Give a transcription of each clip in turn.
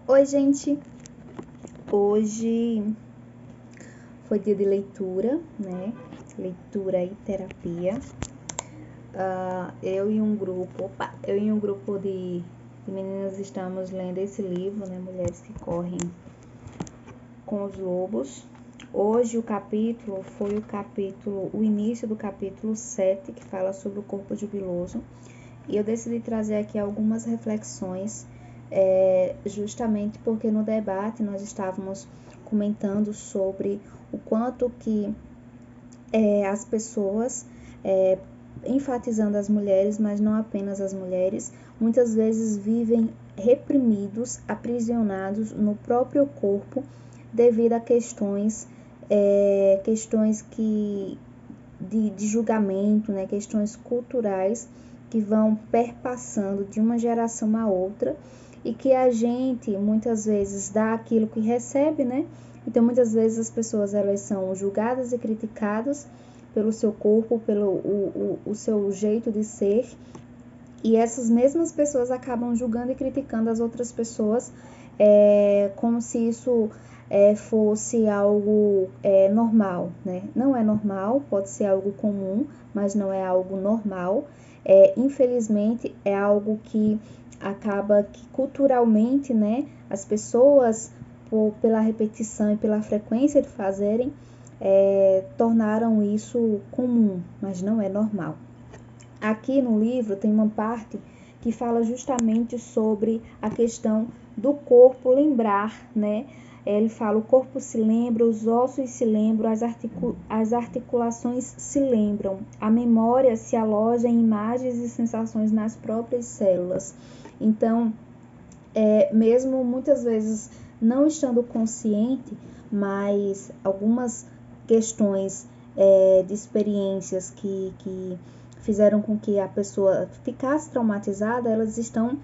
Oi, gente! Hoje foi dia de leitura, né? Leitura e terapia. Eu e um grupo de meninas estamos lendo esse livro, né? Mulheres que correm com os lobos. Hoje o capítulo foi o início do capítulo 7, que fala sobre o corpo jubiloso. E eu decidi trazer aqui algumas reflexões, justamente porque no debate nós estávamos comentando sobre o quanto que as pessoas, enfatizando as mulheres, mas não apenas as mulheres, muitas vezes vivem reprimidos, aprisionados no próprio corpo devido a questões de julgamento, né, questões culturais que vão perpassando de uma geração a outra e que a gente muitas vezes dá aquilo que recebe, né? Então muitas vezes as pessoas elas são julgadas e criticadas pelo seu corpo, pelo o seu jeito de ser, e essas mesmas pessoas acabam julgando e criticando as outras pessoas como se isso fosse algo normal, né? Não é normal, pode ser algo comum, mas não é algo normal. Infelizmente, é algo que acaba que culturalmente, né, as pessoas, pela repetição e pela frequência de fazerem, tornaram isso comum, mas não é normal. Aqui no livro tem uma parte que fala justamente sobre a questão do corpo lembrar, né? Ele fala: o corpo se lembra, os ossos se lembram, as articulações se lembram, a memória se aloja em imagens e sensações nas próprias células. Então, mesmo muitas vezes não estando consciente, mas algumas questões de experiências que fizeram com que a pessoa ficasse traumatizada, elas estão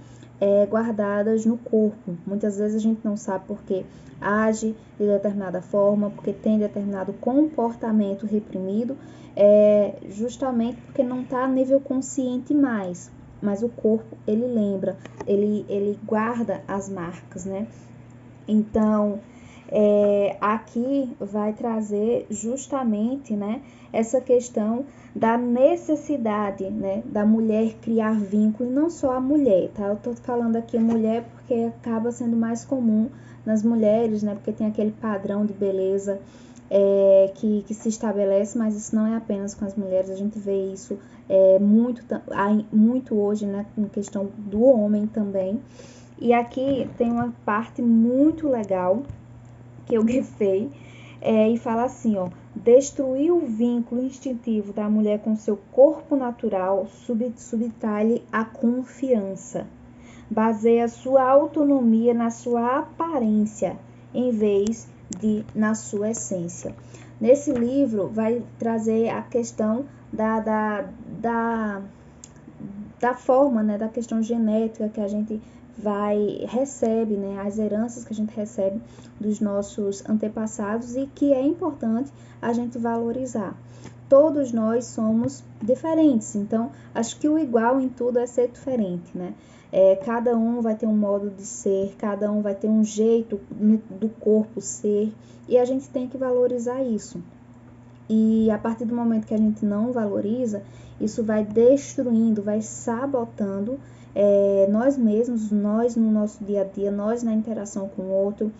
guardadas no corpo. Muitas vezes a gente não sabe porque age de determinada forma, porque tem determinado comportamento reprimido, justamente porque não está a nível consciente mais. Mas o corpo, ele lembra, ele guarda as marcas, né? Então, aqui vai trazer justamente, né, essa questão da necessidade, né, da mulher criar vínculo, e não só a mulher, tá? Eu tô falando aqui mulher porque acaba sendo mais comum nas mulheres, né, porque tem aquele padrão de beleza que se estabelece, mas isso não é apenas com as mulheres, a gente vê isso muito hoje, né, em questão do homem também. E aqui tem uma parte muito legal que eu grifei, e fala assim, ó: destruir o vínculo instintivo da mulher com seu corpo natural subtrai-lhe a confiança. Baseia sua autonomia na sua aparência, em vez de na sua essência. Nesse livro vai trazer a questão da forma, né, da questão genética que a gente recebe, né, as heranças que a gente recebe dos nossos antepassados e que é importante a gente valorizar. Todos nós somos diferentes, então acho que o igual em tudo é ser diferente, né? Cada um vai ter um modo de ser, cada um vai ter um jeito do corpo ser, e a gente tem que valorizar isso. E a partir do momento que a gente não valoriza, isso vai destruindo, vai sabotando nós mesmos, nós no nosso dia a dia, nós na interação com o outro.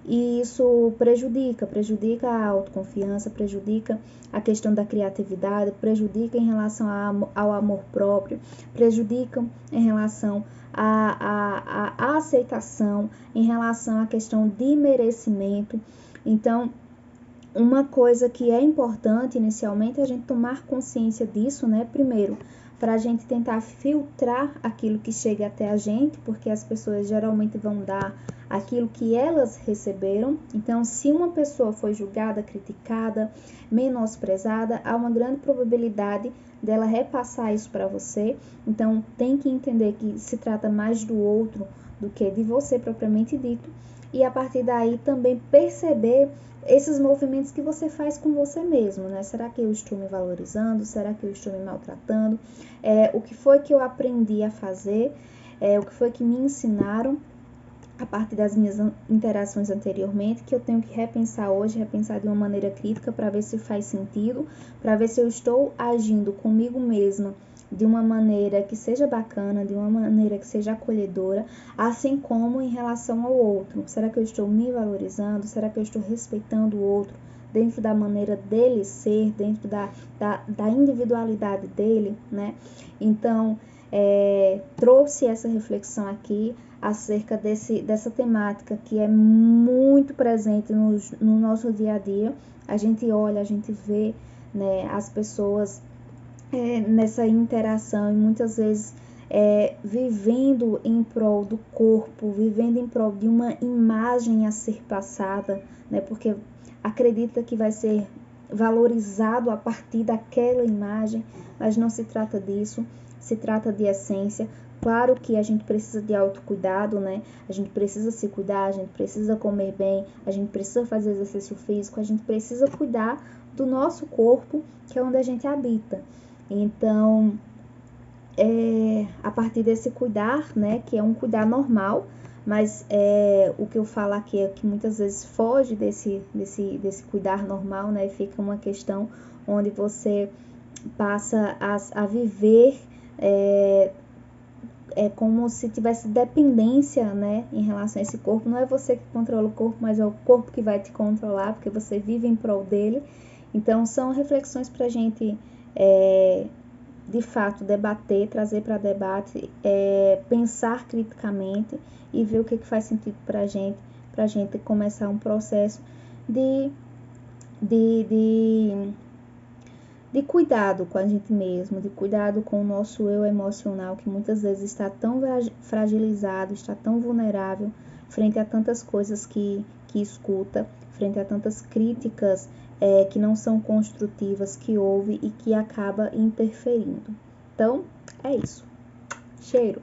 E isso prejudica a autoconfiança, prejudica a questão da criatividade, prejudica em relação ao amor próprio, prejudica em relação à aceitação, em relação à questão de merecimento. Então, uma coisa que é importante inicialmente é a gente tomar consciência disso, né? Primeiro, para a gente tentar filtrar aquilo que chega até a gente, porque as pessoas geralmente vão dar aquilo que elas receberam. Então, se uma pessoa foi julgada, criticada, menosprezada, há uma grande probabilidade dela repassar isso para você. Então, tem que entender que se trata mais do outro do que de você propriamente dito. E a partir daí também perceber esses movimentos que você faz com você mesmo, né? Será que eu estou me valorizando? Será que eu estou me maltratando? O que foi que eu aprendi a fazer? O que foi que me ensinaram? a partir das minhas interações anteriormente, que eu tenho que repensar hoje, repensar de uma maneira crítica para ver se faz sentido, para ver se eu estou agindo comigo mesma de uma maneira que seja bacana, de uma maneira que seja acolhedora, assim como em relação ao outro. Será que eu estou me valorizando? Será que eu estou respeitando o outro dentro da maneira dele ser, dentro da individualidade dele, né? Então, trouxe essa reflexão aqui acerca dessa temática que é muito presente no nosso dia a dia. A gente olha, a gente vê, né, as pessoas nessa interação e muitas vezes vivendo em prol do corpo, vivendo em prol de uma imagem a ser passada, né, porque acredita que vai ser valorizado a partir daquela imagem, mas não se trata disso, se trata de essência. Claro que a gente precisa de autocuidado, né? A gente precisa se cuidar, a gente precisa comer bem, a gente precisa fazer exercício físico, a gente precisa cuidar do nosso corpo, que é onde a gente habita. Então, a partir desse cuidar, né, que é um cuidar normal, mas o que eu falo aqui é que muitas vezes foge desse cuidar normal, né, fica uma questão onde você passa a viver como se tivesse dependência, né, em relação a esse corpo. Não é você que controla o corpo, mas é o corpo que vai te controlar, porque você vive em prol dele. Então, são reflexões para a gente, de fato, debater, trazer para debate, pensar criticamente e ver o que faz sentido para a gente começar um processo de cuidado com a gente mesmo, de cuidado com o nosso eu emocional, que muitas vezes está tão fragilizado, está tão vulnerável frente a tantas coisas que escuta, frente a tantas críticas que não são construtivas, que ouve e que acaba interferindo. Então, é isso. Cheiro!